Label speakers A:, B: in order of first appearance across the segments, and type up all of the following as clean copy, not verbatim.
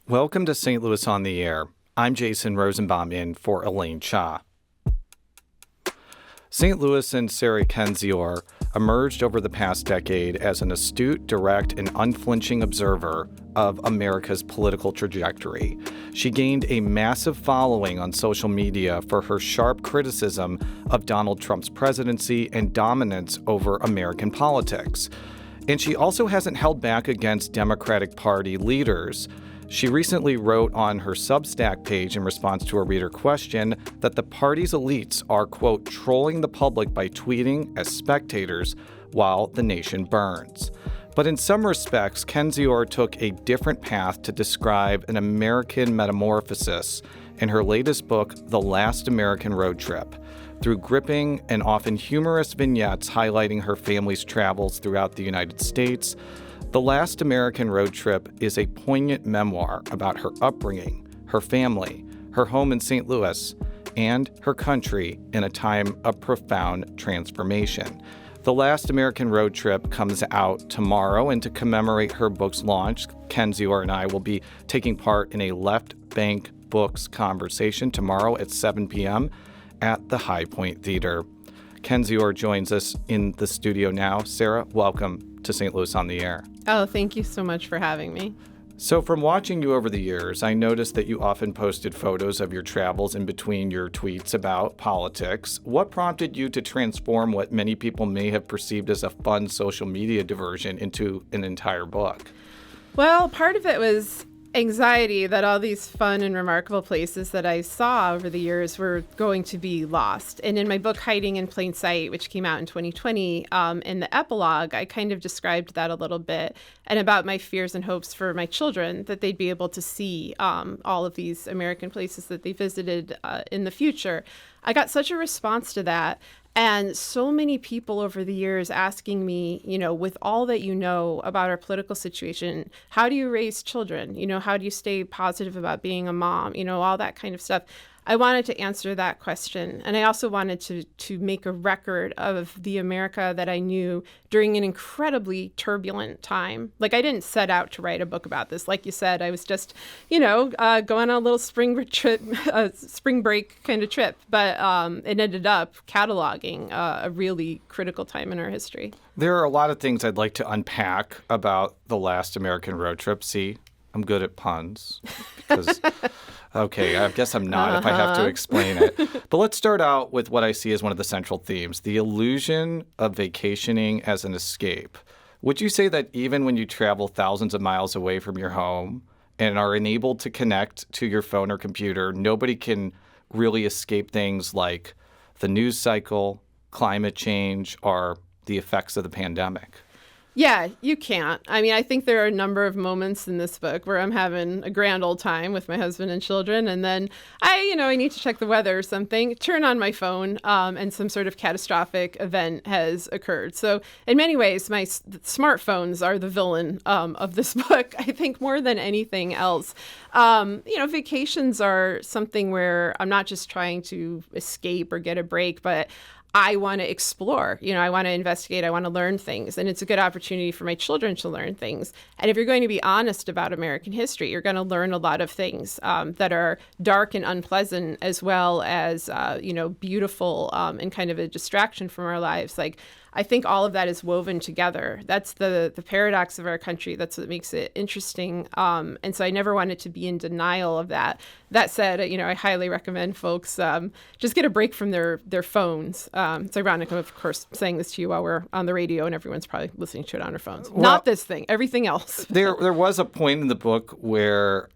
A: Welcome to St. Louis on the Air. I'm Jason Rosenbaum in for Elaine Cha. St. Louis and Sarah Kendzior emerged over the past decade as an astute, direct, and unflinching observer of America's political trajectory. She gained a massive following on social media for her sharp criticism of Donald Trump's presidency and dominance over American politics. And she also hasn't held back against Democratic Party leaders. She recently wrote on her Substack page in response to a reader question that the party's elites are, quote, trolling the public by tweeting as spectators while the nation burns. But in some respects, Kendzior took a different path to describe an American metamorphosis in her latest book, The Last American Road Trip, through gripping and often humorous vignettes highlighting her family's travels throughout the United States. The Last American Road Trip is a poignant memoir about her upbringing, her family, her home in St. Louis, and her country in a time of profound transformation. The Last American Road Trip comes out tomorrow, and to commemorate her book's launch, Kendzior and I will be taking part in a Left Bank Books conversation tomorrow at 7 p.m. at the High Point Theater. Kendzior joins us in the studio now. Sarah, welcome to St. Louis on the Air.
B: Oh, thank you so much for having me.
A: So from watching you over the years, I noticed that you often posted photos of your travels in between your tweets about politics. What prompted you to transform what many people may have perceived as a fun social media diversion into an entire book?
B: Well, part of it was anxiety that all these fun and remarkable places that I saw over the years were going to be lost. And in my book, Hiding in Plain Sight, which came out in 2020, in the epilogue, I kind of described that a little bit and about my fears and hopes for my children, that they'd be able to see all of these American places that they visited in the future. I got such a response to that. And so many people over the years asking me, with all that you know about our political situation, how do you raise children? How do you stay positive about being a mom? All that kind of stuff. I wanted to answer that question. And I also wanted to make a record of the America that I knew during an incredibly turbulent time. Like, I didn't set out to write a book about this. Like you said, I was just, going on a little spring break kind of trip. But it ended up cataloging a really critical time in our history.
A: There are a lot of things I'd like to unpack about the Last American Road Trip. See, I'm good at puns because... Okay, I guess I'm not if I have to explain it. But let's start out with what I see as one of the central themes, the illusion of vacationing as an escape. Would you say that even when you travel thousands of miles away from your home and are enabled to connect to your phone or computer, nobody can really escape things like the news cycle, climate change, or the effects of the pandemic?
B: Yeah, you can't. I mean, I think there are a number of moments in this book where I'm having a grand old time with my husband and children, and then I need to check the weather or something, turn on my phone, and some sort of catastrophic event has occurred. So in many ways, my smartphones are the villain of this book, I think, more than anything else. Vacations are something where I'm not just trying to escape or get a break, but I want to explore, I want to investigate, I want to learn things. And it's a good opportunity for my children to learn things. And if you're going to be honest about American history, you're going to learn a lot of things that are dark and unpleasant, as well as, beautiful and kind of a distraction from our lives. Like, I think all of that is woven together. That's the paradox of our country. That's what makes it interesting. And so I never wanted to be in denial of that. That said, I highly recommend folks just get a break from their phones. It's ironic, of course, saying this to you while we're on the radio and everyone's probably listening to it on their phones. Well, not this thing, everything else.
A: There was a point in the book where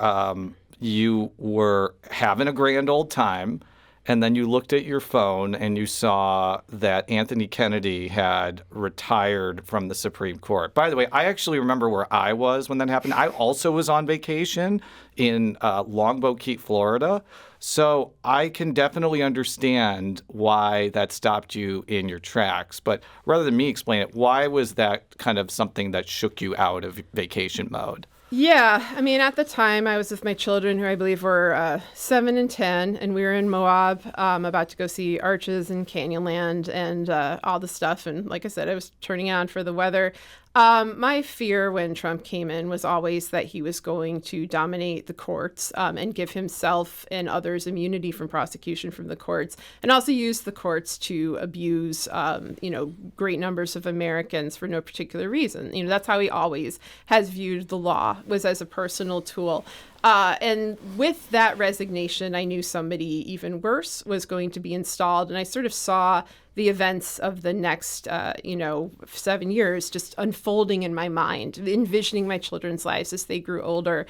A: you were having a grand old time, and then you looked at your phone and you saw that Anthony Kennedy had retired from the Supreme Court. By the way, I actually remember where I was when that happened. I also was on vacation in Longboat Key, Florida. So I can definitely understand why that stopped you in your tracks. But rather than me explain it, why was that kind of something that shook you out of vacation mode?
B: Yeah, I mean, at the time, I was with my children, who I believe were 7 and 10, and we were in Moab, about to go see Arches and Canyonland and all the stuff. And like I said, I was turning on for the weather. My fear when Trump came in was always that he was going to dominate the courts and give himself and others immunity from prosecution from the courts, and also use the courts to abuse, great numbers of Americans for no particular reason. That's how he always has viewed the law, was as a personal tool. And with that resignation, I knew somebody even worse was going to be installed. And I sort of saw the events of the next, 7 years just unfolding in my mind, envisioning my children's lives as they grew older.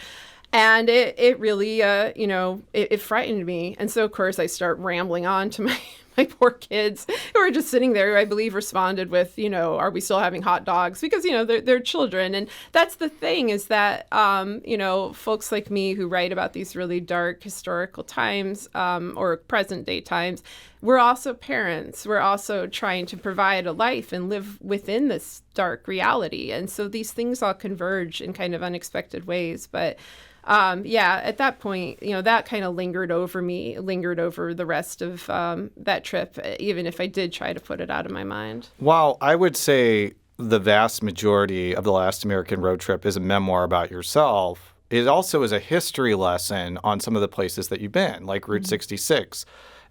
B: And it really, it frightened me. And so, of course, I start rambling on to my poor kids who are just sitting there, who I believe responded with, are we still having hot dogs? Because, they're children. And that's the thing, is that, folks like me who write about these really dark historical times or present day times, we're also parents. We're also trying to provide a life and live within this dark reality. And so these things all converge in kind of unexpected ways. But at that point, that kind of lingered over the rest of that trip, even if I did try to put it out of my mind.
A: While I would say the vast majority of The Last American Road Trip is a memoir about yourself, it also is a history lesson on some of the places that you've been, like Route 66.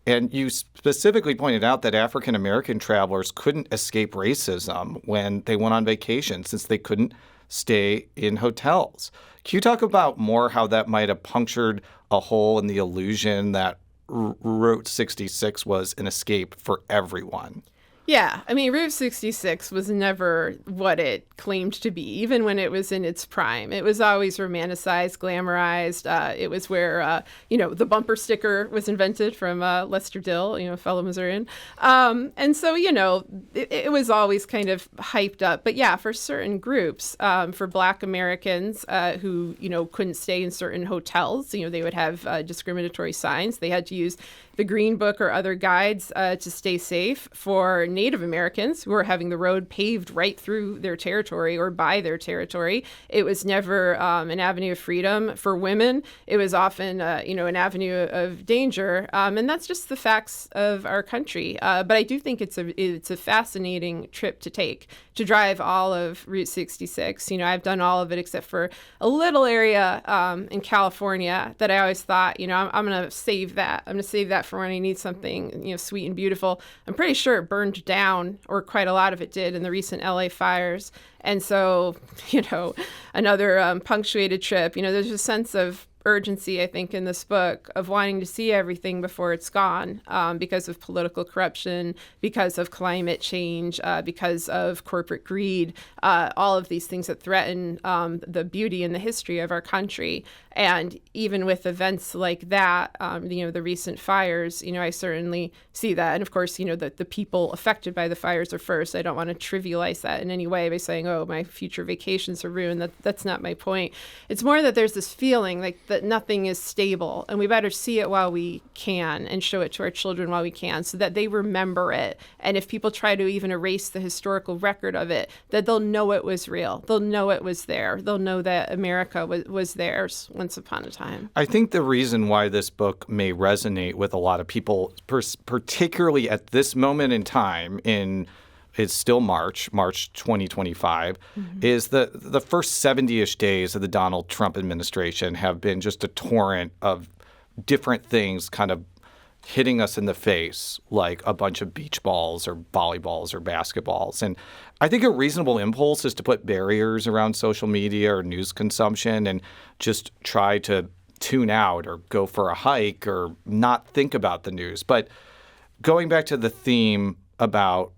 A: And you specifically pointed out that African-American travelers couldn't escape racism when they went on vacation, since they couldn't stay in hotels. Can you talk about more how that might have punctured a hole in the illusion that Route 66 was an escape for everyone?
B: Yeah, I mean, Route 66 was never what it claimed to be, even when it was in its prime. It was always romanticized, glamorized. It was where, the bumper sticker was invented from Lester Dill, a fellow Missourian. And so, it was always kind of hyped up. But yeah, for certain groups, for Black Americans who, couldn't stay in certain hotels, they would have discriminatory signs. They had to use the Green Book or other guides to stay safe. For Native Americans who were having the road paved right through their territory or by their territory, it was never an avenue of freedom. For women, it was often, an avenue of danger. And that's just the facts of our country. But I do think it's a fascinating trip to take, to drive all of Route 66. I've done all of it except for a little area in California that I always thought, I'm going to save that. I'm going to save that for when I need something, sweet and beautiful. I'm pretty sure it burned down, or quite a lot of it did, in the recent LA fires. And so, another punctuated trip, there's a sense of urgency, I think, in this book of wanting to see everything before it's gone, because of political corruption, because of climate change, because of corporate greed, all of these things that threaten the beauty and the history of our country. And even with events like that, the recent fires, I certainly see that. And of course, the people affected by the fires are first. I don't want to trivialize that in any way by saying, oh, my future vacations are ruined. That's not my point. It's more that there's this feeling like that nothing is stable, and we better see it while we can and show it to our children while we can, so that they remember it. And if people try to even erase the historical record of it, that they'll know it was real. They'll know it was there. They'll know that America was theirs once upon a time.
A: I think the reason why this book may resonate with a lot of people, particularly at this moment in time, it's still March 2025, is the first 70-ish days of the Donald Trump administration have been just a torrent of different things kind of hitting us in the face, like a bunch of beach balls or volleyballs or basketballs. And I think a reasonable impulse is to put barriers around social media or news consumption and just try to tune out or go for a hike or not think about the news. But going back to the theme about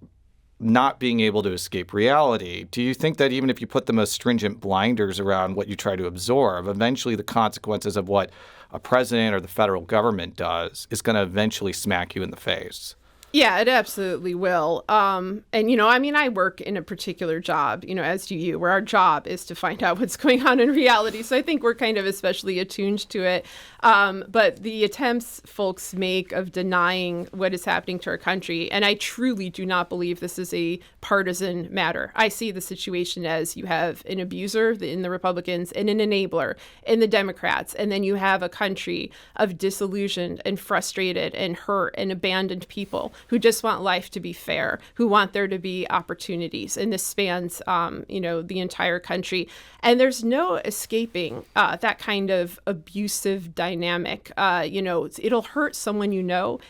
A: not being able to escape reality, do you think that even if you put the most stringent blinders around what you try to absorb, eventually the consequences of what a president or the federal government does is going to eventually smack you in the face?
B: Yeah, it absolutely will. And, I work in a particular job, as do you, where our job is to find out what's going on in reality. So I think we're kind of especially attuned to it. But the attempts folks make of denying what is happening to our country, and I truly do not believe this is a partisan matter. I see the situation as you have an abuser in the Republicans and an enabler in the Democrats, and then you have a country of disillusioned and frustrated and hurt and abandoned people who just want life to be fair, who want there to be opportunities. And this spans, the entire country. And there's no escaping that kind of abusive dynamic. It'll hurt someone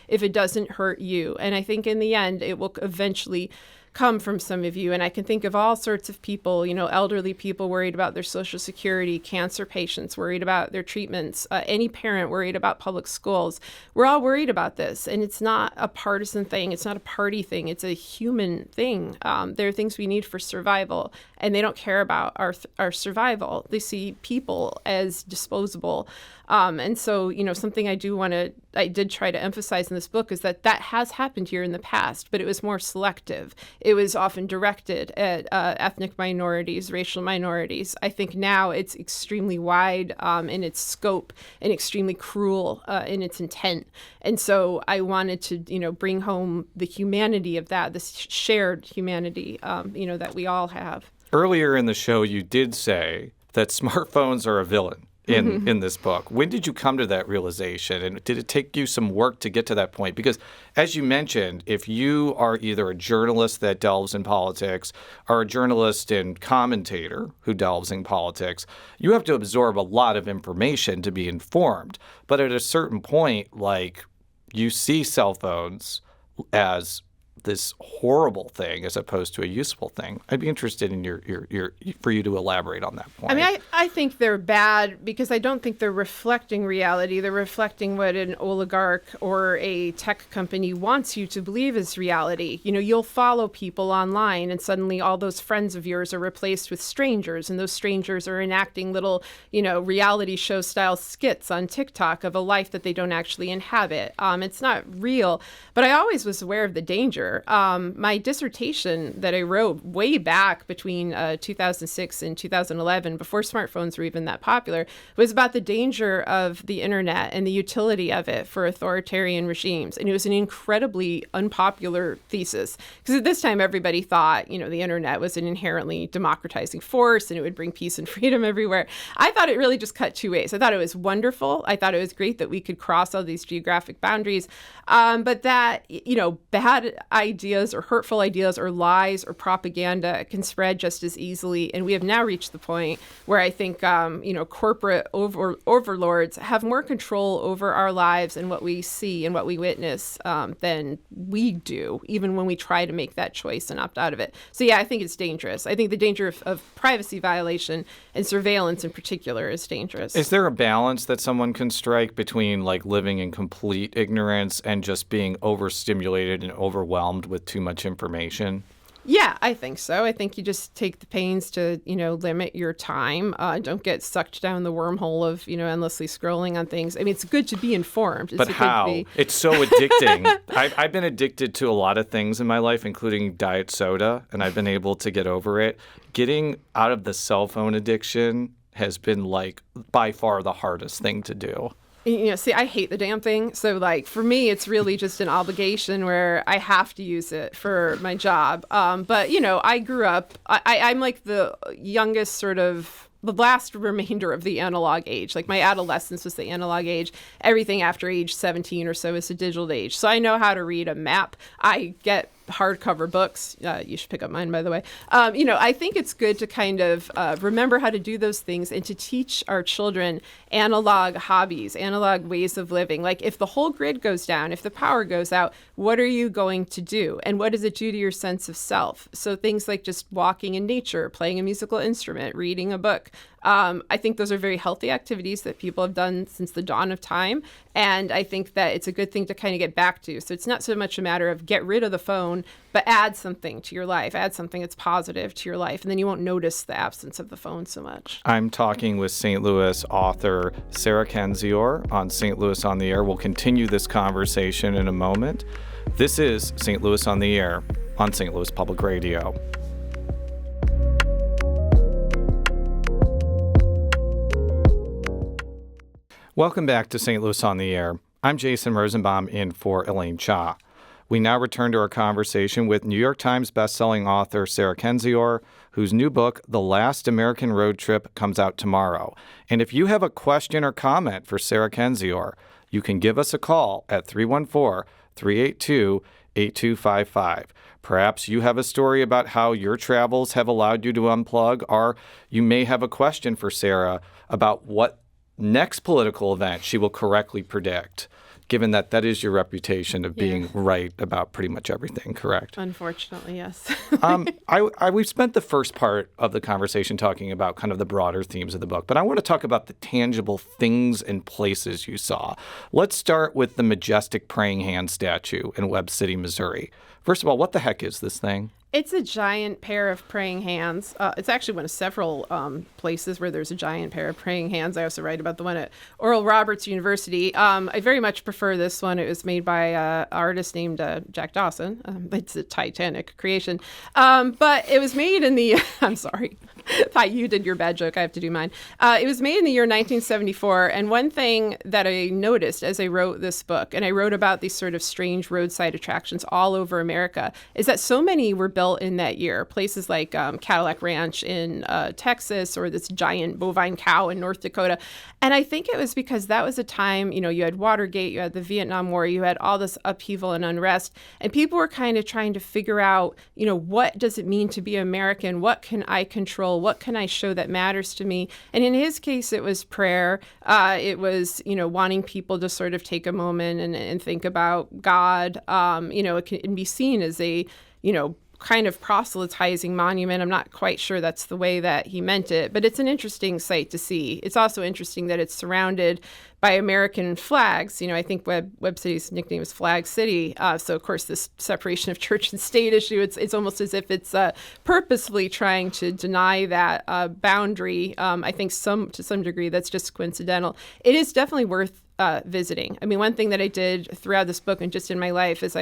B: if it doesn't hurt you. And I think in the end, it will eventually come from some of you. And I can think of all sorts of people, elderly people worried about their Social Security, cancer patients worried about their treatments, any parent worried about public schools. We're all worried about this. And it's not a partisan thing. It's not a party thing. It's a human thing. There are things we need for survival, and they don't care about our survival. They see people as disposable. And so, something I did try to emphasize in this book is that has happened here in the past, but it was more selective. It was often directed at ethnic minorities, racial minorities. I think now it's extremely wide in its scope and extremely cruel in its intent. And so I wanted to, bring home the humanity of that, this shared humanity, that we all have.
A: Earlier in the show, you did say that smartphones are a villain in this book. When did you come to that realization? And did it take you some work to get to that point? Because as you mentioned, if you are either a journalist that delves in politics or a journalist and commentator who delves in politics, you have to absorb a lot of information to be informed. But at a certain point, you see cell phones as this horrible thing as opposed to a useful thing. I'd be interested in for you to elaborate on that point.
B: I mean, I think they're bad because I don't think they're reflecting reality. They're reflecting what an oligarch or a tech company wants you to believe is reality. You'll follow people online and suddenly all those friends of yours are replaced with strangers, and those strangers are enacting little, reality show style skits on TikTok of a life that they don't actually inhabit. It's not real, but I always was aware of the danger. My dissertation that I wrote way back between 2006 and 2011, before smartphones were even that popular, was about the danger of the internet and the utility of it for authoritarian regimes. And it was an incredibly unpopular thesis because at this time everybody thought, the internet was an inherently democratizing force and it would bring peace and freedom everywhere. I thought it really just cut two ways. I thought it was wonderful. I thought it was great that we could cross all these geographic boundaries, but that, bad ideas or hurtful ideas or lies or propaganda can spread just as easily. And we have now reached the point where I think, corporate overlords have more control over our lives and what we see and what we witness than we do, even when we try to make that choice and opt out of it. So, yeah, I think it's dangerous. I think the danger of privacy violation and surveillance in particular is dangerous.
A: Is there a balance that someone can strike between living in complete ignorance and just being overstimulated and overwhelmed with too much information?
B: Yeah, I think so. I think you just take the pains to, limit your time. Don't get sucked down the wormhole of, endlessly scrolling on things. I mean, it's good to be informed.
A: But how? It's so addicting. I've been addicted to a lot of things in my life, including diet soda, and I've been able to get over it. Getting out of the cell phone addiction has been, by far the hardest thing to do.
B: See, I hate the damn thing. So, for me, it's really just an obligation where I have to use it for my job. But, I grew up, I'm the youngest sort of, the last remainder of the analog age. My adolescence was the analog age. Everything after age 17 or so is the digital age. So I know how to read a map. I get hardcover books. You should pick up mine, by the way. I think it's good to kind of remember how to do those things and to teach our children analog hobbies, analog ways of living. If the whole grid goes down, if the power goes out, what are you going to do? And what does it do to your sense of self? So things like just walking in nature, playing a musical instrument, reading a book. I think those are very healthy activities that people have done since the dawn of time. And I think that it's a good thing to kind of get back to. So it's not so much a matter of get rid of the phone, but add something to your life, add something that's positive to your life. And then you won't notice the absence of the phone so much.
A: I'm talking with St. Louis author Sarah Kendzior on St. Louis on the Air. We'll continue this conversation in a moment. This is St. Louis on the Air on St. Louis Public Radio. Welcome back to St. Louis on the Air. I'm Jason Rosenbaum in for Elaine Cha. We now return to our conversation with New York Times bestselling author Sarah Kendzior, whose new book, The Last American Road Trip, comes out tomorrow. And if you have a question or comment for Sarah Kendzior, you can give us a call at 314-382-8255. 8255. Perhaps you have a story about how your travels have allowed you to unplug, or you may have a question for Sarah about what next political event she will correctly predict, given that that is your reputation of being right about pretty much everything, correct?
B: Unfortunately, yes.
A: We've spent the first part of the conversation talking about kind of the broader themes of the book, but I want to talk about the tangible things and places you saw. Let's start with the majestic praying hand statue in Webb City, Missouri. First of all, what the heck is this thing?
B: It's a giant pair of praying hands. It's actually one of several places where there's a giant pair of praying hands. I also write about the one at Oral Roberts University. I very much prefer this one. It was made by an artist named Jack Dawson. It's a Titanic creation. But it was made in the, I'm sorry, you did your bad joke. I have to do mine. It was made in the year 1974. And one thing that I noticed as I wrote this book, and I wrote about these sort of strange roadside attractions all over America, is that so many were built in that year. Places like Cadillac Ranch in Texas, or this giant bovine cow in North Dakota. And I think it was because that was a time, you had Watergate, you had the Vietnam War, you had all this upheaval and unrest, and people were kind of trying to figure out, what does it mean to be American? What can I control? What can I show that matters to me? And in his case, it was prayer. It was, wanting people to sort of take a moment and think about God. It can be seen as a, kind of proselytizing monument. I'm not quite sure that's the way that he meant it, but it's an interesting sight to see. It's also interesting that it's surrounded by American flags. I think Webb City's nickname is Flag City. So, of course, this separation of church and state issue, it's almost as if it's purposely trying to deny that boundary. I think to some degree that's just coincidental. It is definitely worth visiting. I mean, one thing that I did throughout this book and just in my life is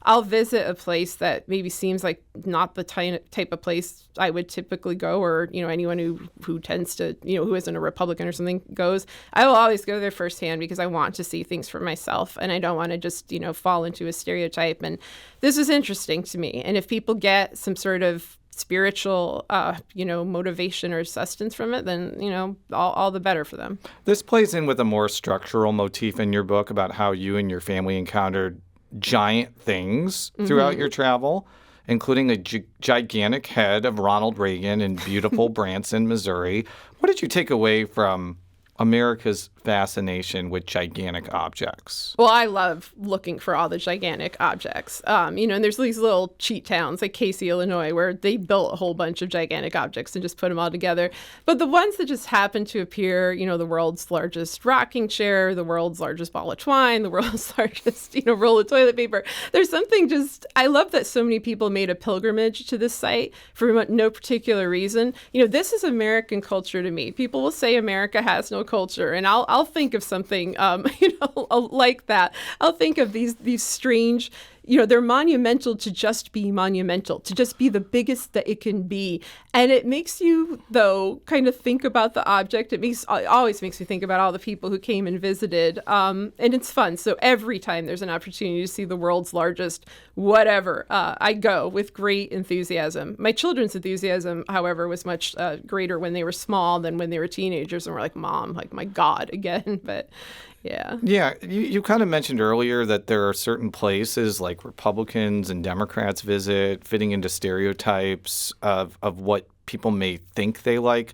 B: I'll visit a place that maybe seems like not the type of place I would typically go, or, anyone who tends to, who isn't a Republican or something goes. I will always go there firsthand because I want to see things for myself, and I don't want to just, fall into a stereotype. And this is interesting to me. And if people get some sort of spiritual, motivation or sustenance from it, then, all the better for them.
A: This plays in with a more structural motif in your book about how you and your family encountered giant things throughout your travel, including a gigantic head of Ronald Reagan in beautiful Branson, Missouri. What did you take away from America's fascination with gigantic objects?
B: Well, I love looking for all the gigantic objects. And there's these little cheat towns like Casey, Illinois, where they built a whole bunch of gigantic objects and just put them all together. But the ones that just happen to appear, the world's largest rocking chair, the world's largest ball of twine, the world's largest, roll of toilet paper. There's something I love that so many people made a pilgrimage to this site for no particular reason. This is American culture to me. People will say America has no culture, and I'll think of something like that. I'll think of these strange, they're monumental to just be monumental, to just be the biggest that it can be. And it makes you, though, kind of think about the object. It always makes me think about all the people who came and visited. And it's fun. So every time there's an opportunity to see the world's largest whatever, I go with great enthusiasm. My children's enthusiasm, however, was much greater when they were small than when they were teenagers and were like, Mom, like, my God, again. But yeah. Yeah.
A: You kind of mentioned earlier that there are certain places like Republicans and Democrats visit, fitting into stereotypes of what people may think they like.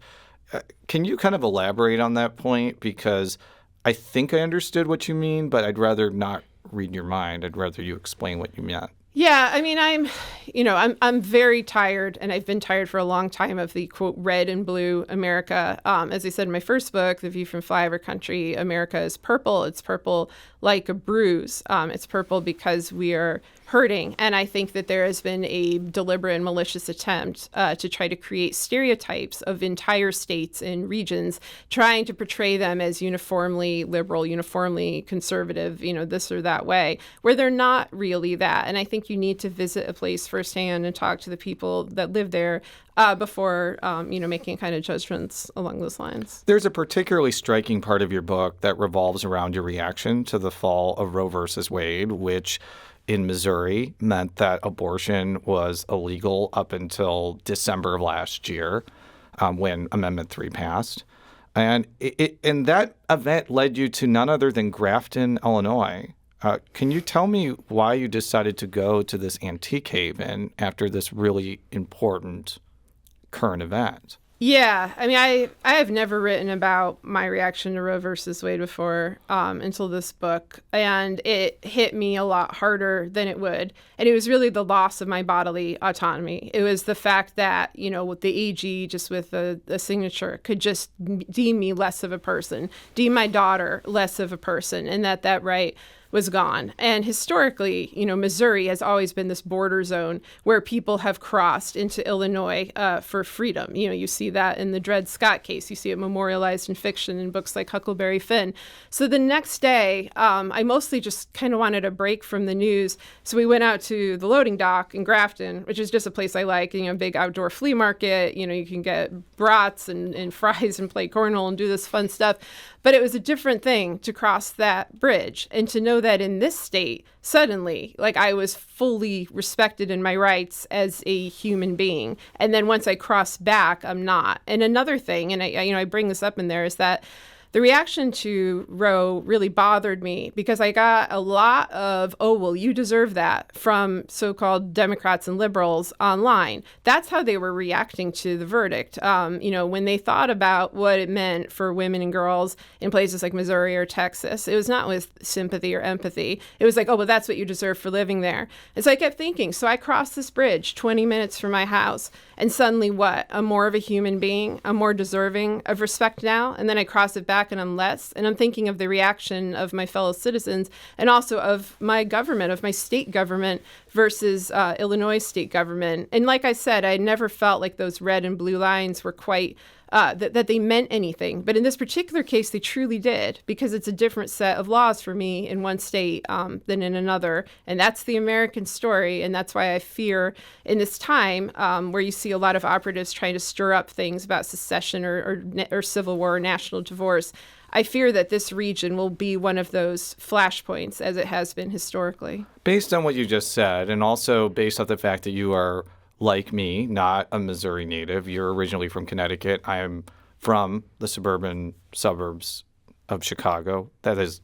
A: Can you kind of elaborate on that point? Because I think I understood what you mean, but I'd rather not read your mind. I'd rather you explain what you meant.
B: Yeah, I mean, I'm very tired, and I've been tired for a long time of the, quote, red and blue America. As I said in my first book, The View from Flyover Country, America is purple. It's purple like a bruise. It's purple because we are hurting. And I think that there has been a deliberate and malicious attempt to try to create stereotypes of entire states and regions, trying to portray them as uniformly liberal, uniformly conservative, this or that way, where they're not really that. And I think you need to visit a place firsthand and talk to the people that live there before, making kind of judgments along those lines.
A: There's a particularly striking part of your book that revolves around your reaction to the fall of Roe versus Wade, which in Missouri meant that abortion was illegal up until December of last year, when Amendment 3 passed. And that event led you to none other than Grafton, Illinois. Can you tell me why you decided to go to this antique haven after this really important current event?
B: Yeah, I mean, I have never written about my reaction to Roe versus Wade before until this book, and it hit me a lot harder than it would. And it was really the loss of my bodily autonomy. It was the fact that, with the AG, just with the signature, could just deem me less of a person, deem my daughter less of a person, and that right was gone. And historically, Missouri has always been this border zone where people have crossed into Illinois for freedom. You see that in the Dred Scott case. You see it memorialized in fiction in books like Huckleberry Finn. So the next day, I mostly just kind of wanted a break from the news. So we went out to the loading dock in Grafton, which is just a place I like, big outdoor flea market. You can get brats and fries and play cornhole and do this fun stuff. But it was a different thing to cross that bridge and to know that in this state, suddenly, I was fully respected in my rights as a human being. And then once I crossed back, I'm not. And another thing, and I bring this up in there, is that the reaction to Roe really bothered me because I got a lot of, oh, well, you deserve that from so-called Democrats and liberals online. That's how they were reacting to the verdict. When they thought about what it meant for women and girls in places like Missouri or Texas, it was not with sympathy or empathy. It was like, oh, well, that's what you deserve for living there. And so I kept thinking, so I crossed this bridge 20 minutes from my house, and suddenly what? I'm more of a human being. I'm more deserving of respect now. And then I cross it back and I'm less. And I'm thinking of the reaction of my fellow citizens and also of my government, of my state government versus Illinois state government. And like I said, I never felt like those red and blue lines were quite that they meant anything. But in this particular case, they truly did, because it's a different set of laws for me in one state than in another. And that's the American story. And that's why I fear in this time where you see a lot of operatives trying to stir up things about secession or civil war or national divorce, I fear that this region will be one of those flashpoints as it has been historically. Based on what you just said, and also based on the fact that you are, like me, not a Missouri native. You're originally from Connecticut. I am from the suburban suburbs of Chicago. That is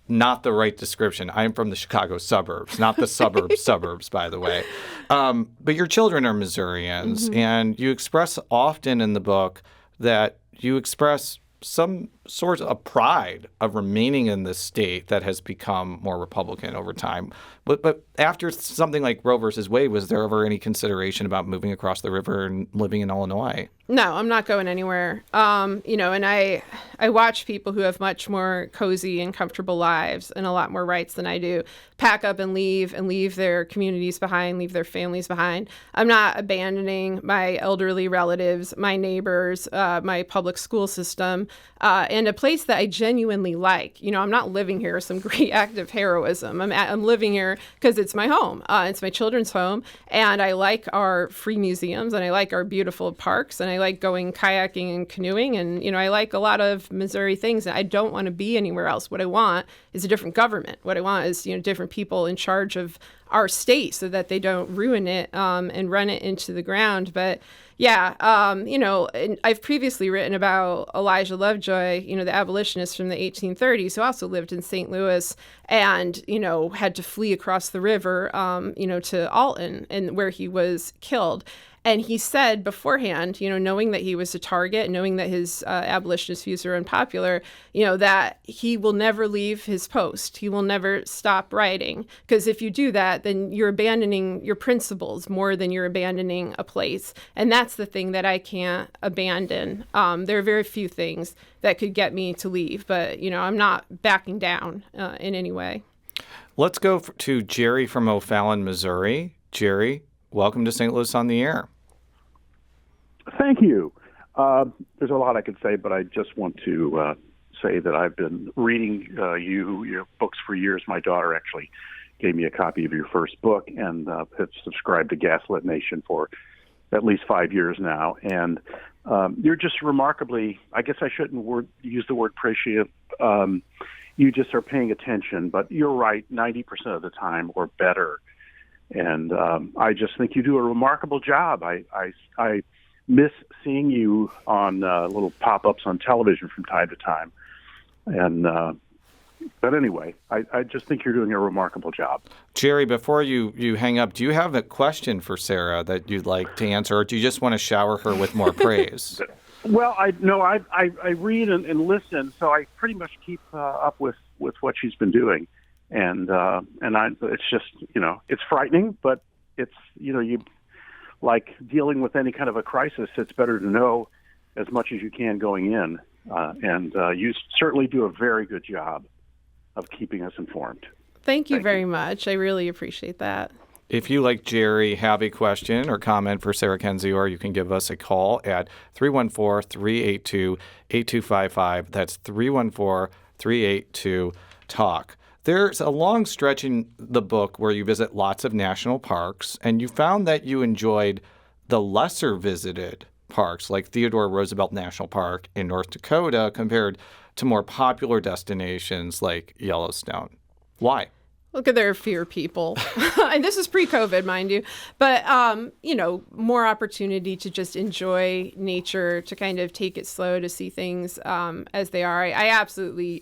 B: not the right description. I am from the Chicago suburbs, not the suburbs, by the way. But your children are Missourians, and you express often in the book that you express some sort of pride of remaining in this state that has become more Republican over time. But after something like Roe versus Wade, was there ever any consideration about moving across the river and living in Illinois? No, I'm not going anywhere. And I watch people who have much more cozy and comfortable lives and a lot more rights than I do pack up and leave their communities behind, leave their families behind. I'm not abandoning my elderly relatives, my neighbors, my public school system, and a place that I genuinely like. I'm not living here as some great act of heroism. I'm living here because it's my home. It's my children's home, and I like our free museums, and I like our beautiful parks, and I like going kayaking and canoeing, and I like a lot of Missouri things. And I don't want to be anywhere else. What I want is a different government. What I want is different people in charge of our state so that they don't ruin it and run it into the ground. But yeah, and I've previously written about Elijah Lovejoy, the abolitionist from the 1830s, who also lived in St. Louis and, had to flee across the river, to Alton, and where he was killed. And he said beforehand, knowing that he was a target, knowing that his abolitionist views are unpopular, that he will never leave his post. He will never stop writing. Because if you do that, then you're abandoning your principles more than you're abandoning a place. And that's the thing that I can't abandon. There are very few things that could get me to leave. But, I'm not backing down in any way. Let's go to Jerry from O'Fallon, Missouri. Jerry, welcome to St. Louis on the Air.
C: Thank you. There's a lot I could say, but I just want to say that I've been reading your books for years. My daughter actually gave me a copy of your first book and have subscribed to Gaslit Nation for at least 5 years now. And you're just remarkably, I guess I shouldn't use the word appreciative. You just are paying attention, but you're right 90% of the time or better. And I just think you do a remarkable job. I miss seeing you on little pop-ups on television from time to time. And But anyway, I just think you're doing a remarkable job.
A: Jerry, before you hang up, do you have a question for Sarah that you'd like to answer, or do you just want to shower her with more praise?
C: Well, I read and listen, so I pretty much keep up with what she's been doing, and it's just, it's frightening, but it's, you like dealing with any kind of a crisis. It's better to know as much as you can going in, and you certainly do a very good job of keeping us informed.
B: Thank you very much. I really appreciate that.
A: If you, like Jerry, have a question or comment for Sarah Kendzior, you can give us a call at 314-382-8255. That's 314-382-TALK. There's a long stretch in the book where you visit lots of national parks, and you found that you enjoyed the lesser visited parks like Theodore Roosevelt National Park in North Dakota compared to more popular destinations like Yellowstone. Why?
B: Look, there are fewer people. And this is pre-COVID, mind you. But, more opportunity to just enjoy nature, to kind of take it slow, to see things as they are. I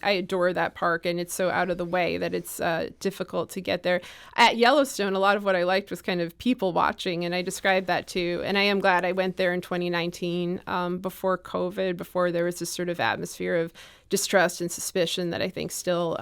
B: adore that park, and it's so out of the way that it's difficult to get there. At Yellowstone, a lot of what I liked was kind of people watching, and I described that too. And I am glad I went there in 2019 before COVID, before there was this sort of atmosphere of distrust and suspicion that I think still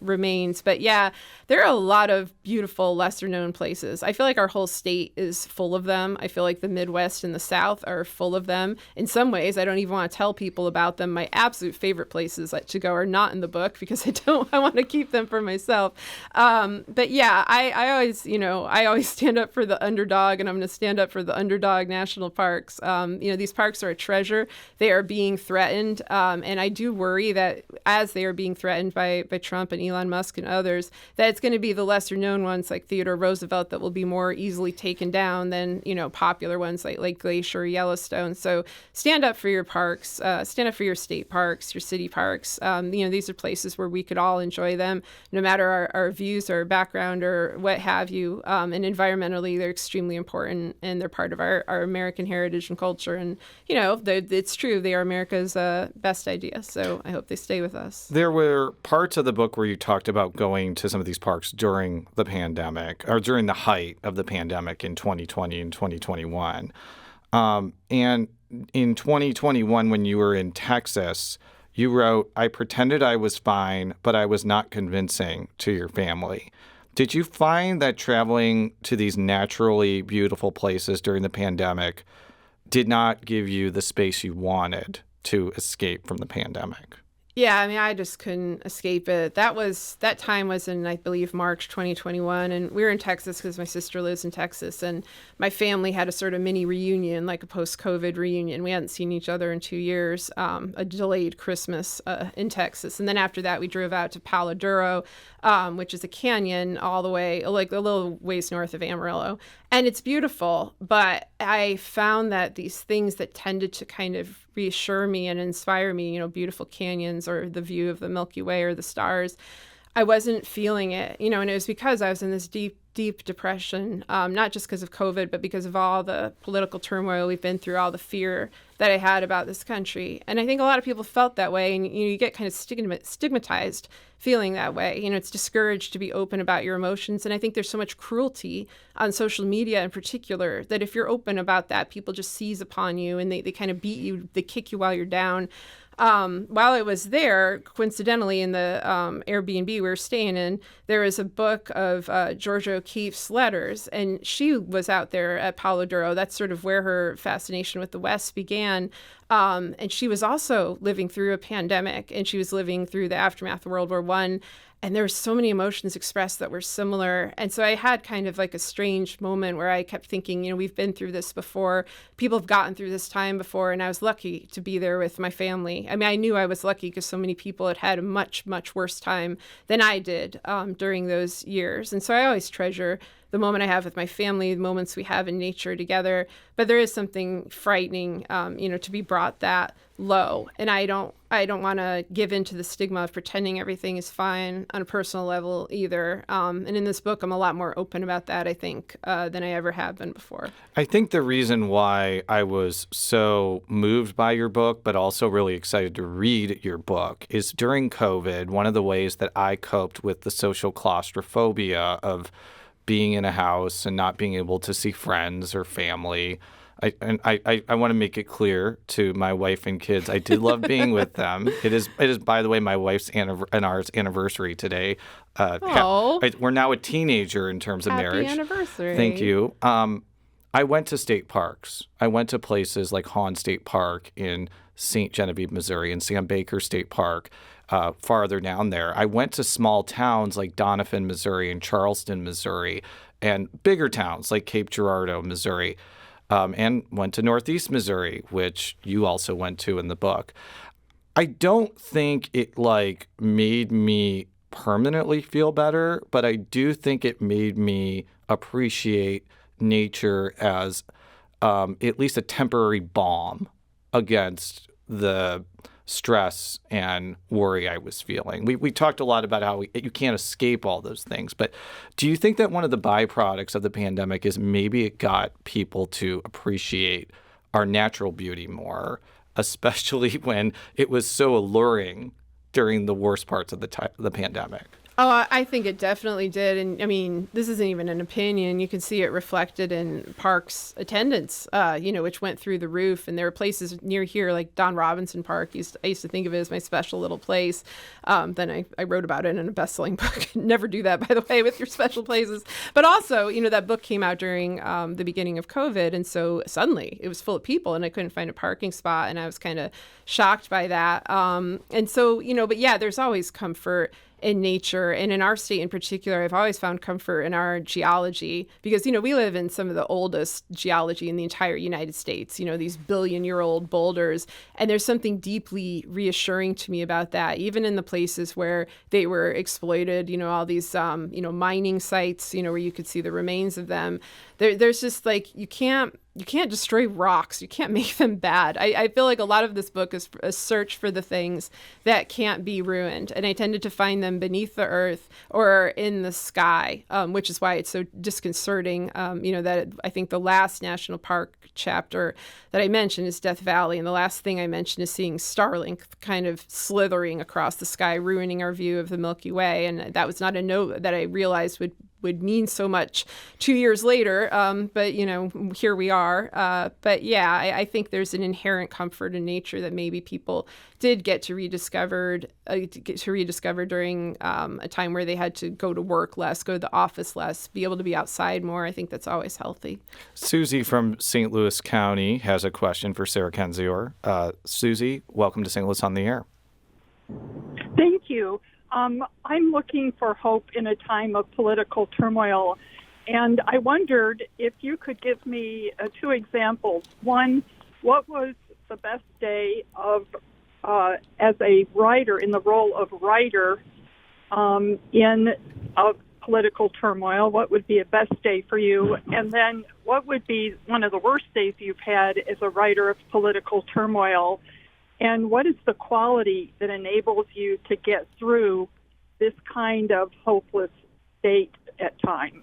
B: remains. But yeah, there are a lot of beautiful, lesser known places. I feel like our whole state is full of them. I feel like the Midwest and the South are full of them. In some ways, I don't even want to tell people about them. My absolute favorite places to go are not in the book because I want to keep them for myself. But yeah, I always stand up for the underdog, and I'm going to stand up for the underdog national parks. These parks are a treasure. They are being threatened. And I do worry that as they are being threatened by Trump and Elon Musk and others, that it's going to be the lesser known ones like Theodore Roosevelt that will be more easily taken down than, popular ones like Lake Glacier or Yellowstone. So stand up for your parks, stand up for your state parks, your city parks. These are places where we could all enjoy them, no matter our views or background or what have you. And environmentally, they're extremely important, and they're part of our American heritage and culture. And, it's true. They are America's best idea. So I hope they stay with us.
A: There were parts of the book where you talked about going to some of these parks during the pandemic, or during the height of the pandemic in 2020 and 2021. And in 2021, when you were in Texas, you wrote, "I pretended I was fine, but I was not convincing to your family." Did you find that traveling to these naturally beautiful places during the pandemic did not give you the space you wanted to escape from the pandemic?
B: Yeah, I just couldn't escape it. That time was in, I believe, March 2021, and we were in Texas because my sister lives in Texas, and my family had a sort of mini reunion, like a post-COVID reunion. We hadn't seen each other in 2 years, a delayed Christmas in Texas. And then after that, we drove out to Palo Duro, which is a canyon all the way, like a little ways north of Amarillo. And it's beautiful, but I found that these things that tended to kind of reassure me and inspire me, beautiful canyons or the view of the Milky Way or the stars, I wasn't feeling it, and it was because I was in this deep depression, not just because of COVID, but because of all the political turmoil we've been through, all the fear that I had about this country. And I think a lot of people felt that way, and you get kind of stigmatized feeling that way. It's discouraged to be open about your emotions. And I think there's so much cruelty on social media in particular that if you're open about that, people just seize upon you and they kind of beat you, they kick you while you're down. While I was there, coincidentally, in the Airbnb we were staying in, there was a book of Georgia O'Keeffe's letters, and she was out there at Palo Duro. That's sort of where her fascination with the West began. And she was also living through a pandemic, and she was living through the aftermath of World War I. And there were so many emotions expressed that were similar. And so I had kind of like a strange moment where I kept thinking, we've been through this before. People have gotten through this time before. And I was lucky to be there with my family. I knew I was lucky because so many people had a much, much worse time than I did during those years. And so I always treasure the moment I have with my family, the moments we have in nature together. But there is something frightening, to be brought that low. And I don't want to give in to the stigma of pretending everything is fine on a personal level either. And in this book, I'm a lot more open about that, I think, than I ever have been before.
A: I think the reason why I was so moved by your book, but also really excited to read your book, is during COVID, one of the ways that I coped with the social claustrophobia of being in a house and not being able to see friends or family. I want to make it clear to my wife and kids, I did love being with them. It is, by the way, my wife's and ours anniversary today. We're now a teenager in terms of marriage.
B: Happy anniversary.
A: Thank you. I went to state parks. I went to places like Hahn State Park in St. Genevieve, Missouri, and Sam Baker State Park farther down there. I went to small towns like Doniphan, Missouri, and Charleston, Missouri, and bigger towns like Cape Girardeau, Missouri. And went to Northeast Missouri, which you also went to in the book. I don't think it made me permanently feel better, but I do think it made me appreciate nature as at least a temporary balm against the stress and worry I was feeling. We talked a lot about how you can't escape all those things, but do you think that one of the byproducts of the pandemic is maybe it got people to appreciate our natural beauty more, especially when it was so alluring during the worst parts of the pandemic?
B: Oh, I think it definitely did. And I mean, this isn't even an opinion. You can see it reflected in parks attendance, which went through the roof. And there were places near here, like Don Robinson Park. I used to think of it as my special little place. Then I wrote about it in a best-selling book. Never do that, by the way, with your special places. But also, that book came out during the beginning of COVID. And so suddenly it was full of people and I couldn't find a parking spot. And I was kind of shocked by that. And so, but yeah, there's always comfort in nature. And in our state in particular, I've always found comfort in our geology because, we live in some of the oldest geology in the entire United States, these billion-year-old boulders. And there's something deeply reassuring to me about that, even in the places where they were exploited, all these, mining sites, where you could see the remains of them. There's just you can't destroy rocks. You can't make them bad. I feel like a lot of this book is a search for the things that can't be ruined. And I tended to find them beneath the earth or in the sky, which is why it's so disconcerting. That I think the last national park chapter that I mentioned is Death Valley. And the last thing I mentioned is seeing startling kind of slithering across the sky, ruining our view of the Milky Way. And that was not a note that I realized would mean so much 2 years later. But, here we are. But yeah, I think there's an inherent comfort in nature that maybe people did get to rediscover during a time where they had to go to work less, go to the office less, be able to be outside more. I think that's always healthy.
A: Susie from St. Louis County has a question for Sarah Kendzior. Susie, welcome to St. Louis on the Air.
D: Thank you. I'm looking for hope in a time of political turmoil, and I wondered if you could give me two examples. One, what was the best day of as a writer, in the role of writer in a political turmoil? What would be a best day for you? And then what would be one of the worst days you've had as a writer of political turmoil? And what is the quality that enables you to get through this kind of hopeless state at times?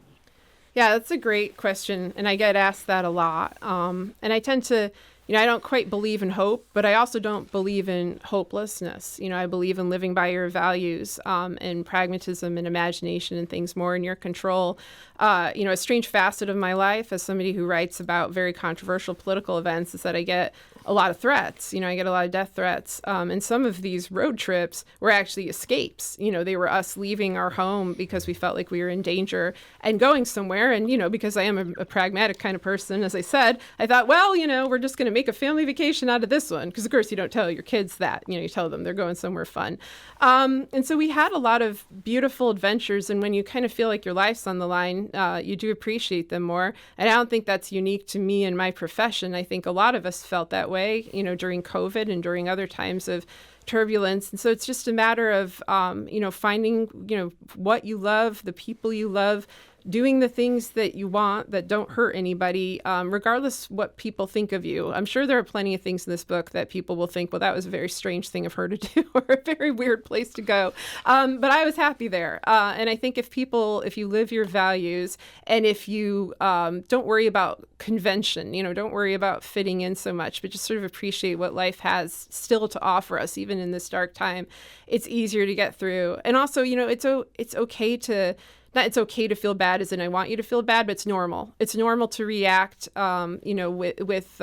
B: Yeah, that's a great question. And I get asked that a lot. And I tend to, I don't quite believe in hope, but I also don't believe in hopelessness. I believe in living by your values and pragmatism and imagination and things more in your control. A strange facet of my life as somebody who writes about very controversial political events is that I get a lot of threats. I get a lot of death threats. And some of these road trips were actually escapes. They were us leaving our home because we felt like we were in danger and going somewhere. And, because I am a pragmatic kind of person, as I said, I thought, well, we're just going to make a family vacation out of this one. Because, of course, you don't tell your kids that. You tell them they're going somewhere fun. And so we had a lot of beautiful adventures. And when you kind of feel like your life's on the line, you do appreciate them more. And I don't think that's unique to me and my profession. I think a lot of us felt that way, during COVID and during other times of turbulence. And so it's just a matter of, finding, what you love, the people you love, doing the things that you want that don't hurt anybody, regardless what people think of you. I'm sure there are plenty of things in this book that people will think, well, that was a very strange thing of her to do or a very weird place to go. But I was happy there. And I think if you live your values and if you don't worry about convention, don't worry about fitting in so much, but just sort of appreciate what life has still to offer us, even in this dark time, it's easier to get through. And also, it's okay to, not it's okay to feel bad as in I want you to feel bad, but it's normal. It's normal to react, with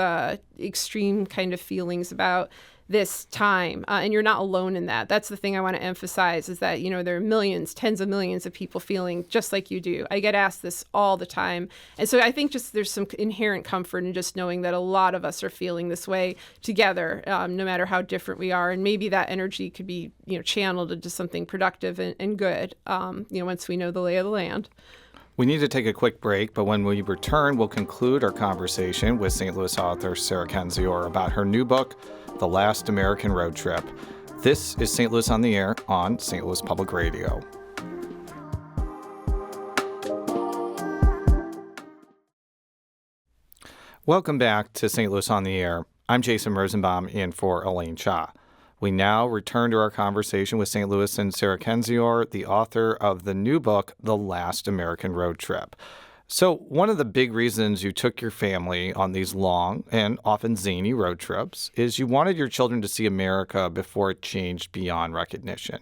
B: extreme kind of feelings about this time. And you're not alone in that. That's the thing I want to emphasize is that, there are millions, tens of millions of people feeling just like you do. I get asked this all the time. And so I think just there's some inherent comfort in just knowing that a lot of us are feeling this way together, no matter how different we are. And maybe that energy could be, channeled into something productive and good, once we know the lay of the land.
A: We need to take a quick break, but when we return, we'll conclude our conversation with St. Louis author Sarah Kendzior about her new book, The Last American Road Trip. This is St. Louis on the Air on St. Louis Public Radio. Welcome back to St. Louis on the Air. I'm Jason Rosenbaum in for Elaine Cha. We now return to our conversation with St. Louis and Sarah Kendzior, the author of the new book, The Last American Road Trip. So one of the big reasons you took your family on these long and often zany road trips is you wanted your children to see America before it changed beyond recognition.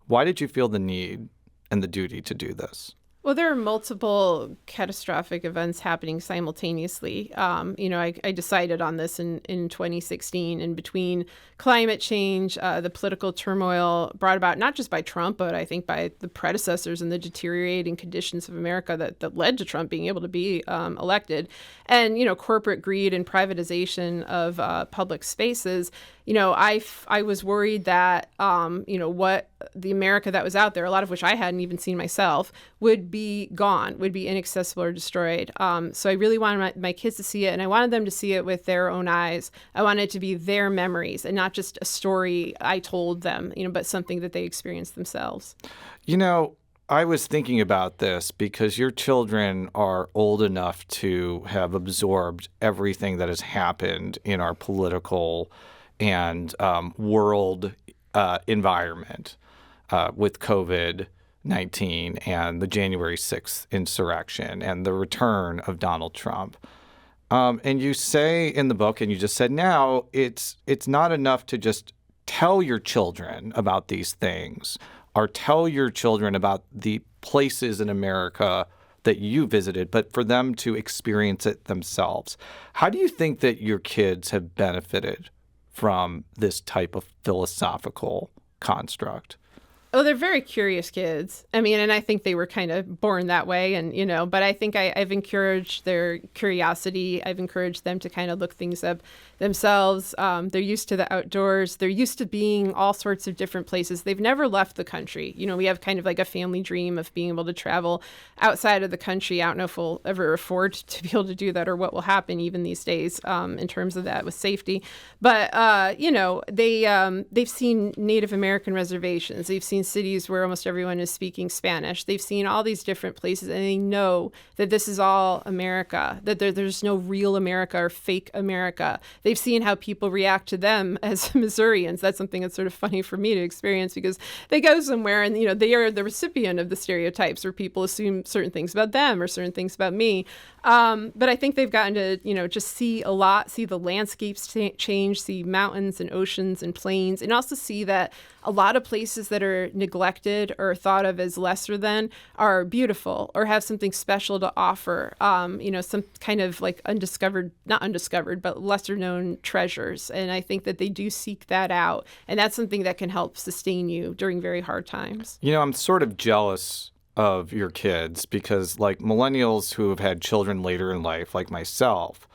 A: Why did you feel the need and the duty to do this?
B: Well, there are multiple catastrophic events happening simultaneously. I decided on this in 2016, and between climate change, the political turmoil brought about not just by Trump, but I think by the predecessors and the deteriorating conditions of America that led to Trump being able to be elected, and, corporate greed and privatization of public spaces. I was worried that, what the America that was out there, a lot of which I hadn't even seen myself, would be gone, would be inaccessible or destroyed. So I really wanted my kids to see it, and I wanted them to see it with their own eyes. I wanted it to be their memories and not just a story I told them, but something that they experienced themselves.
A: I was thinking about this because your children are old enough to have absorbed everything that has happened in our political and world environment with COVID-19 and the January 6th insurrection and the return of Donald Trump. And you say in the book, and you just said now, it's not enough to just tell your children about these things or tell your children about the places in America that you visited, but for them to experience it themselves. How do you think that your kids have benefited from this type of philosophical construct?
B: Oh, they're very curious kids. And I think they were kind of born that way. And, but I think I've encouraged their curiosity. I've encouraged them to kind of look things up themselves. They're used to the outdoors. They're used to being all sorts of different places. They've never left the country. We have kind of like a family dream of being able to travel outside of the country. I don't know if we'll ever afford to be able to do that or what will happen even these days in terms of that with safety. But, they've seen Native American reservations. They've seen cities where almost everyone is speaking Spanish. They've seen all these different places, and they know that this is all America, that there's no real America or fake America. They've seen how people react to them as Missourians. That's something that's sort of funny for me to experience because they go somewhere and, they are the recipient of the stereotypes where people assume certain things about them or certain things about me. But I think they've gotten to, just see a lot, see the landscapes change, see mountains and oceans and plains, and also see that a lot of places that are neglected or thought of as lesser than are beautiful or have something special to offer, some kind of like not undiscovered, but lesser known treasures. And I think that they do seek that out. And that's something that can help sustain you during very hard times.
A: I'm sort of jealous of your kids because like millennials who have had children later in life, like myself,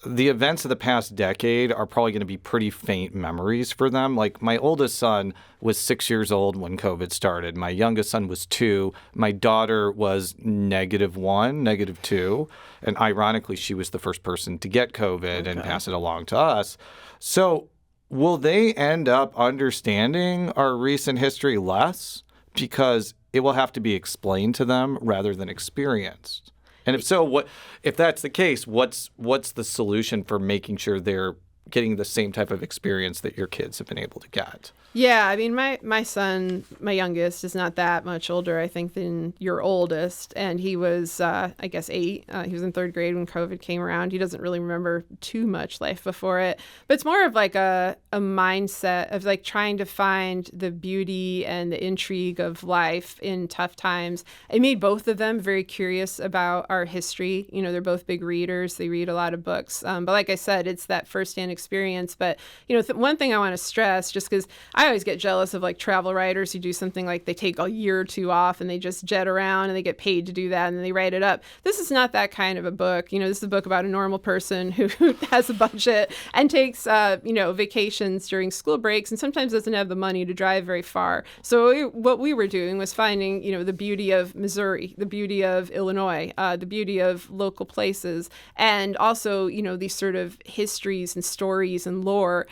A: the events of the past decade are probably going to be pretty faint memories for them. Like my oldest son was 6 years old when COVID started. My youngest son was 2. My daughter was -1, -2. And ironically, she was the first person to get COVID and pass it along to us. So will they end up understanding our recent history less because it will have to be explained to them rather than experienced. And if so, if that's the case, what's the solution for making sure they're getting the same type of experience that your kids have been able to get?
B: Yeah, I mean, my son, my youngest, is not that much older, I think, than your oldest. And he was, I guess, 8. He was in 3rd grade when COVID came around. He doesn't really remember too much life before it. But it's more of like a mindset of like trying to find the beauty and the intrigue of life in tough times. It made both of them very curious about our history. You know, they're both big readers. They read a lot of books. But like I said, it's that firsthand experience. But, you know, one thing I want to stress, just because I always get jealous of like travel writers who do something like they take a year or 2 off and they just jet around and they get paid to do that and then they write it up. This is not that kind of a book. You know, this is a book about a normal person who has a budget and takes, vacations during school breaks and sometimes doesn't have the money to drive very far. So what we were doing was finding, you know, the beauty of Missouri, the beauty of Illinois, the beauty of local places, and also, you know, these sort of histories and stories and lore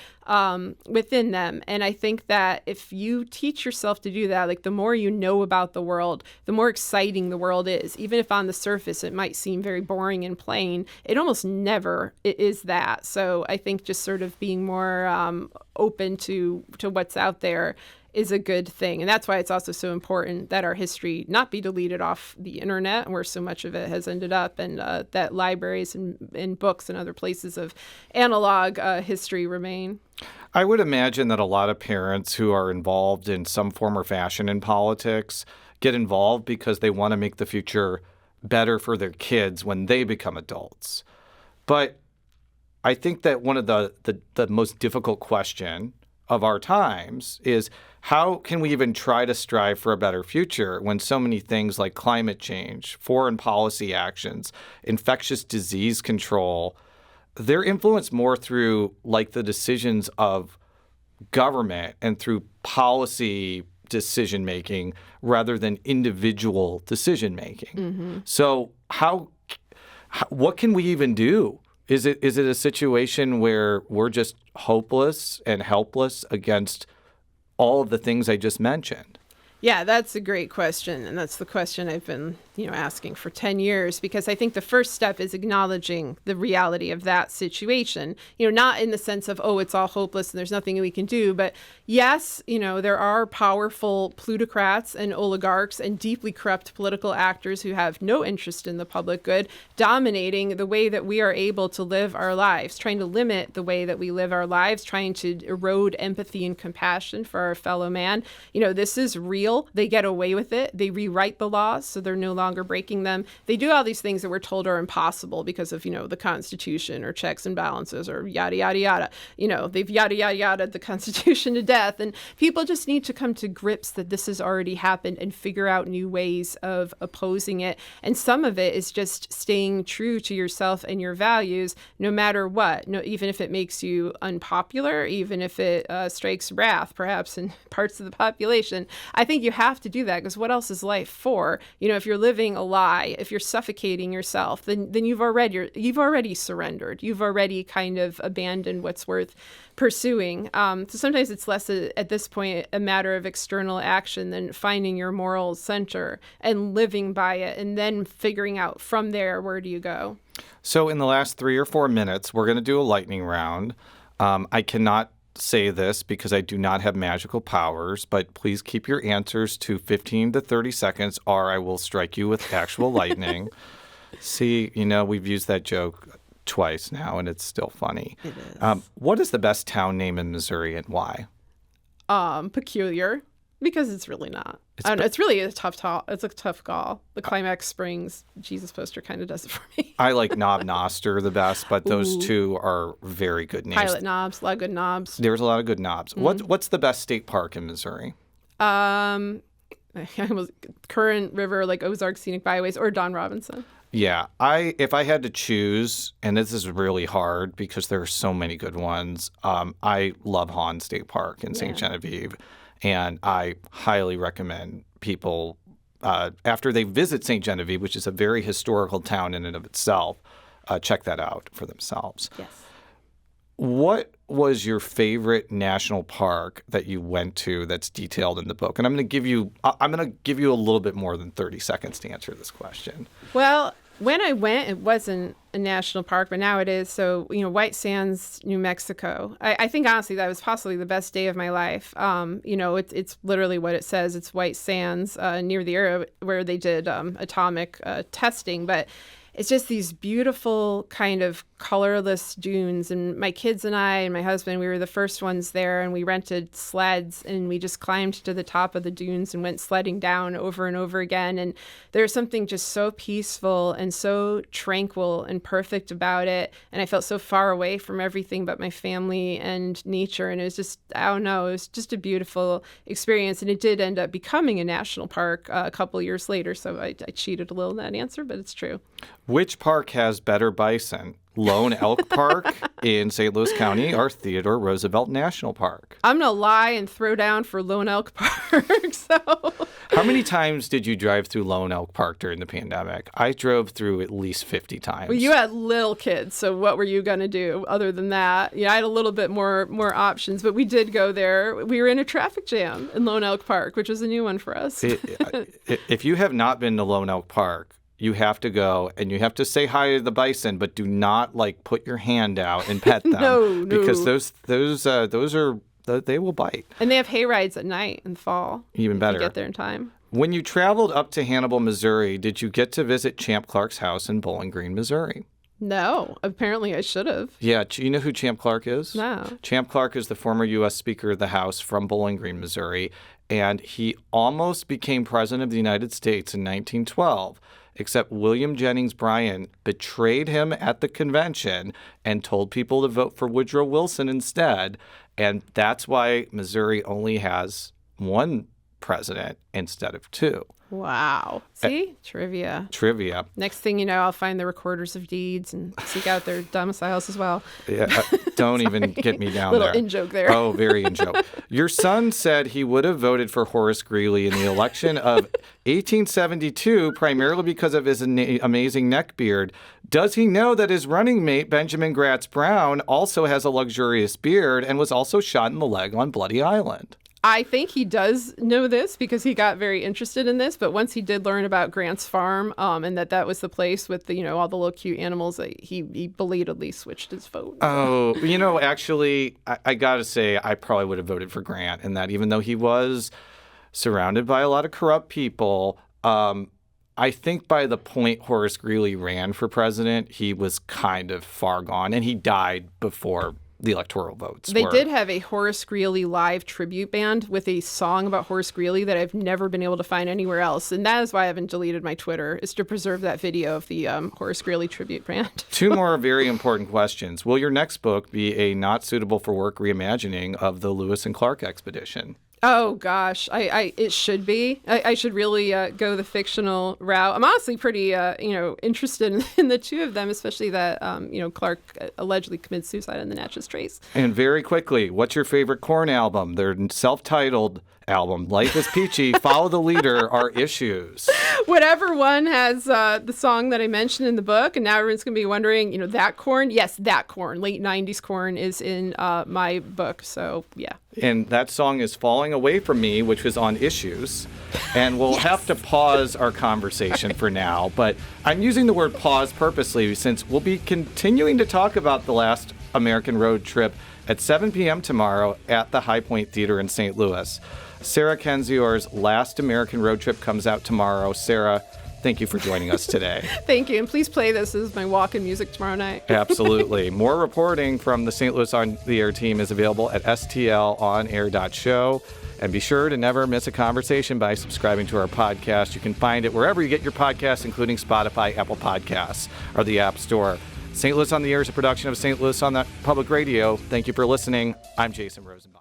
B: within them. And I think that if you teach yourself to do that, like the more you know about the world, the more exciting the world is. Even if on the surface it might seem very boring and plain, it almost never is that. So I think just sort of being more open to what's out there is a good thing. And that's why it's also so important that our history not be deleted off the internet, where so much of it has ended up, and that libraries and books and other places of analog history remain.
A: I would imagine that a lot of parents who are involved in some form or fashion in politics get involved because they want to make the future better for their kids when they become adults. But I think that one of the most difficult question of our times is, how can we even try to strive for a better future when so many things like climate change, foreign policy actions, infectious disease control, they're influenced more through like the decisions of government and through policy decision making rather than individual decision making. Mm-hmm. So what can we even do? Is it a situation where we're just hopeless and helpless against all of the things I just mentioned?
B: Yeah, that's a great question. And that's the question I've been, asking for 10 years, because I think the first step is acknowledging the reality of that situation, not in the sense of, oh, it's all hopeless and there's nothing we can do. But yes, there are powerful plutocrats and oligarchs and deeply corrupt political actors who have no interest in the public good, dominating the way that we are able to live our lives, trying to limit the way that we live our lives, trying to erode empathy and compassion for our fellow man. This is real. They get away with it. They rewrite the laws so they're no longer breaking them. They do all these things that we're told are impossible because of, the Constitution or checks and balances or yada, yada, yada. They've yada, yada, yada the Constitution to death. And people just need to come to grips that this has already happened and figure out new ways of opposing it. And some of it is just staying true to yourself and your values, no matter what. No, even if it makes you unpopular, even if it strikes wrath, perhaps in parts of the population. I think you have to do that, because what else is life for? If you're living a lie, if you're suffocating yourself, then you've already surrendered. You've already kind of abandoned what's worth pursuing. So sometimes it's less at this point a matter of external action than finding your moral center and living by it, and then figuring out from there, where do you go?
A: So in the last 3 or 4 minutes, we're going to do a lightning round. I cannot say this because I do not have magical powers, but please keep your answers to 15 to 30 seconds or I will strike you with actual lightning. See, we've used that joke twice now and it's still funny.
B: It is.
A: What is the best town name in Missouri and why?
B: Peculiar. Because it's really not. I don't know. It's really a tough It's a tough call. The Climax Springs Jesus poster kind of does it for me.
A: I like Knob Noster the best, but those two are very good names.
B: Pilot Knobs, a lot of good knobs.
A: There's a lot of good knobs. Mm-hmm. What's the best state park in Missouri?
B: Current River, like Ozark Scenic Byways, or Don Robinson.
A: Yeah, if I had to choose, and this is really hard because there are so many good ones, I love Hahn State Park in St. Genevieve. And I highly recommend people, after they visit St. Genevieve, which is a very historical town in and of itself, check that out for themselves.
B: Yes.
A: What was your favorite national park that you went to that's detailed in the book? And I'm going to give you a little bit more than 30 seconds to answer this question.
B: Well, when I went, it wasn't a national park, but now it is. So, White Sands, New Mexico. I think, honestly, that was possibly the best day of my life. It's literally what it says. It's White Sands near the area where they did atomic testing. But it's just these beautiful kind of colorless dunes. And my kids and I and my husband, we were the first ones there, and we rented sleds and we just climbed to the top of the dunes and went sledding down over and over again. And there's something just so peaceful and so tranquil and perfect about it. And I felt so far away from everything but my family and nature. And it was just, I don't know, it was just a beautiful experience. And it did end up becoming a national park a couple of years later. So I cheated a little in that answer, but it's true.
A: Which park has better bison? Lone Elk Park in St. Louis County or Theodore Roosevelt National Park?
B: I'm going to lie and throw down for Lone Elk Park.
A: How many times did you drive through Lone Elk Park during the pandemic? I drove through at least 50 times.
B: Well, you had little kids, so what were you going to do other than that? I had a little bit more options, but we did go there. We were in a traffic jam in Lone Elk Park, which was a new one for us.
A: If you have not been to Lone Elk Park, you have to go and you have to say hi to the bison, but do not put your hand out and pet them.
B: No.
A: Because they will bite.
B: And they have hay rides at night in the fall.
A: Even better.
B: If you get there in time.
A: When you traveled up to Hannibal, Missouri, did you get to visit Champ Clark's house in Bowling Green, Missouri?
B: No. Apparently I should have.
A: Yeah. Do you know who Champ Clark is?
B: No.
A: Champ Clark is the former U.S. Speaker of the House from Bowling Green, Missouri, and he almost became president of the United States in 1912. Except William Jennings Bryan betrayed him at the convention and told people to vote for Woodrow Wilson instead. And that's why Missouri only has one president instead of two.
B: Wow. See? Trivia. Next thing you know, I'll find the recorders of deeds and seek out their domiciles as well.
A: Yeah, don't even get me down
B: Little
A: there.
B: in-joke there.
A: Oh, very in-joke. Your son said he would have voted for Horace Greeley in the election of 1872, primarily because of his amazing neck beard. Does he know that his running mate, Benjamin Gratz Brown, also has a luxurious beard and was also shot in the leg on Bloody Island?
B: I think he does know this because he got very interested in this. But once he did learn about Grant's Farm and that was the place with the, all the little cute animals, he belatedly switched his vote.
A: Oh, actually, I got to say, I probably would have voted for Grant in that, even though he was surrounded by a lot of corrupt people. I think by the point Horace Greeley ran for president, he was kind of far gone, and he died before the electoral votes.
B: They did have a Horace Greeley live tribute band with a song about Horace Greeley that I've never been able to find anywhere else. And that is why I haven't deleted my Twitter, is to preserve that video of the Horace Greeley tribute band.
A: Two more very important questions. Will your next book be a not suitable for work reimagining of the Lewis and Clark expedition?
B: Oh, gosh. It should be. I should really go the fictional route. I'm honestly pretty, interested in the two of them, especially that, Clark allegedly committed suicide on the Natchez Trace.
A: And very quickly, what's your favorite Korn album? Their self-titled album, Life is Peachy, Follow the Leader, Our Issues.
B: Whatever one has the song that I mentioned in the book, and now everyone's going to be wondering, that Korn? Yes, that Korn. Late 90s Korn is in my book, so yeah.
A: And that song is Falling Away From Me, which was on Issues. And we'll have to pause our conversation for now. But I'm using the word pause purposely since we'll be continuing to talk about the last American road trip at 7 p.m. tomorrow at the High Point Theater in St. Louis. Sarah Kendzior's Last American Road Trip comes out tomorrow. Sarah, thank you for joining us today.
B: Thank you. And please play this as my walk-in music tomorrow night.
A: Absolutely. More reporting from the St. Louis On the Air team is available at stlonair.show. And be sure to never miss a conversation by subscribing to our podcast. You can find it wherever you get your podcasts, including Spotify, Apple Podcasts, or the App Store. St. Louis On the Air is a production of St. Louis on the Public Radio. Thank you for listening. I'm Jason Rosenbaum.